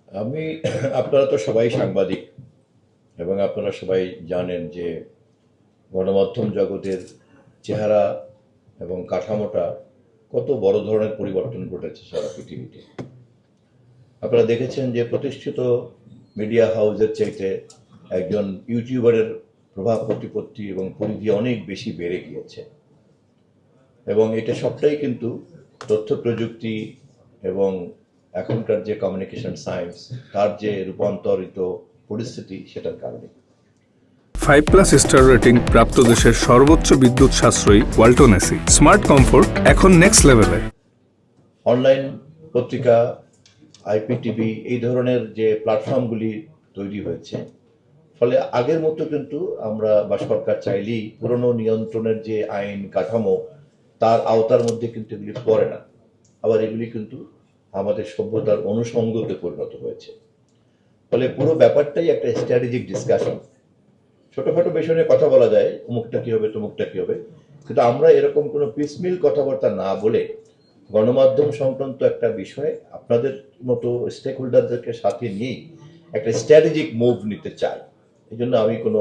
আমি আপনারা তো সবাই সাংবাদিক এবং আপনারা সবাই জানেন যে গণমাধ্যম জগতের চেহারা এবং কাঠামোটা কত বড় ধরনের পরিবর্তন ঘটেছে সারা পৃথিবীতে। আপনারা দেখেছেন যে প্রতিষ্ঠিত মিডিয়া হাউসের চাইতে একজন ইউটিউবারের প্রভাব প্রতিপত্তি এবং পরিধি অনেক বেশি বেড়ে গিয়েছে, এবং এটা সবটাই কিন্তু তথ্য প্রযুক্তি এবং এখনকার যে কমিউনিকেশন সায়েন্স তার যে রূপান্তরিত পরিস্থিতি সেটার কারণে। 5+ স্টার রেটিং প্রাপ্ত দেশের সর্বোচ্চ বিদ্যুৎ সাশ্রয়ী ওয়ালটন এসি স্মার্ট কমফোর্ট এখন নেক্সট লেভেলে। অনলাইন পত্রিকা, আইপিটিভি এই ধরনের যে প্ল্যাটফর্মগুলি তৈরি হয়েছে, ফলে আগের মতো কিন্তু আমরা বা সরকার চাইলেই পুরনো নিয়ন্ত্রণের যে আইন কাঠামো তার আওতার মধ্যে কিন্তু এগুলি পড়ে না। আবার এগুলি কিন্তু আমাদের সভ্যতার অনুষঙ্গতে পরিণত হয়েছে। ফলে পুরো ব্যাপারটাই একটা স্ট্র্যাটেজিক ডিসকাশন। ছোটখাটো বিষয় নিয়ে কথা বলা যায়, অমুকটা কি হবে তমুকটা কি হবে, কিন্তু আমরা এরকম কোনো পিসমিল কথাবার্তা না বলে গণমাধ্যম সংক্রান্ত একটা বিষয়ে আপনাদের মতো স্টেক হোল্ডারদেরকে সাথে নিয়েই একটা স্ট্র্যাটেজিক মুভ নিতে চাই। এই জন্য আমি কোনো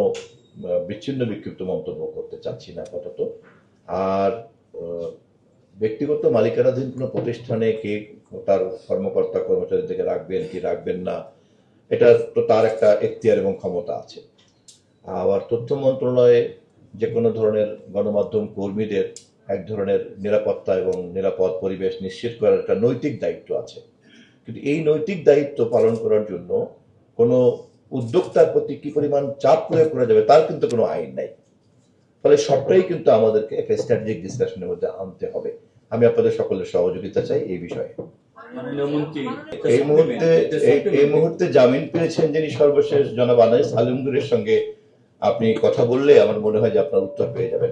বিচ্ছিন্ন বিক্ষিপ্ত মন্তব্য করতে চাচ্ছি না আপাতত। আর ব্যক্তিগত মালিকানাধীন কোনো প্রতিষ্ঠানে কে তার কর্মকর্তা কর্মচারীদেরকে রাখবেন কি রাখবেন না, এটা তো তার একটা এখতিয়ার এবং ক্ষমতা আছে। আবার তথ্য মন্ত্রণালয়ে যে কোনো ধরনের গণমাধ্যম কর্মীদের এক ধরনের নিরাপত্তা এবং নিরাপদ পরিবেশ নিশ্চিত করার একটা নৈতিক দায়িত্ব আছে, কিন্তু এই নৈতিক দায়িত্ব পালন করার জন্য কোনো উদ্যোক্তার প্রতি কি পরিমাণ চাপ প্রয়োগ করা যাবে তার কিন্তু কোনো আইন নাই। ফলে সবটাই কিন্তু আমাদেরকে একটা স্ট্র্যাটেজিক ডিসকাশনের মধ্যে আনতে হবে। আমি আপনাদের সকলের সহযোগিতা চাই এই বিষয়ে। এই মুহূর্তে জামিন পেয়েছেন যিনি সর্বশেষ জনাব আনাইস আলমগীরের সঙ্গে আপনি কথা বললে আমার মনে হয় যে আপনার উত্তর পেয়ে যাবেন।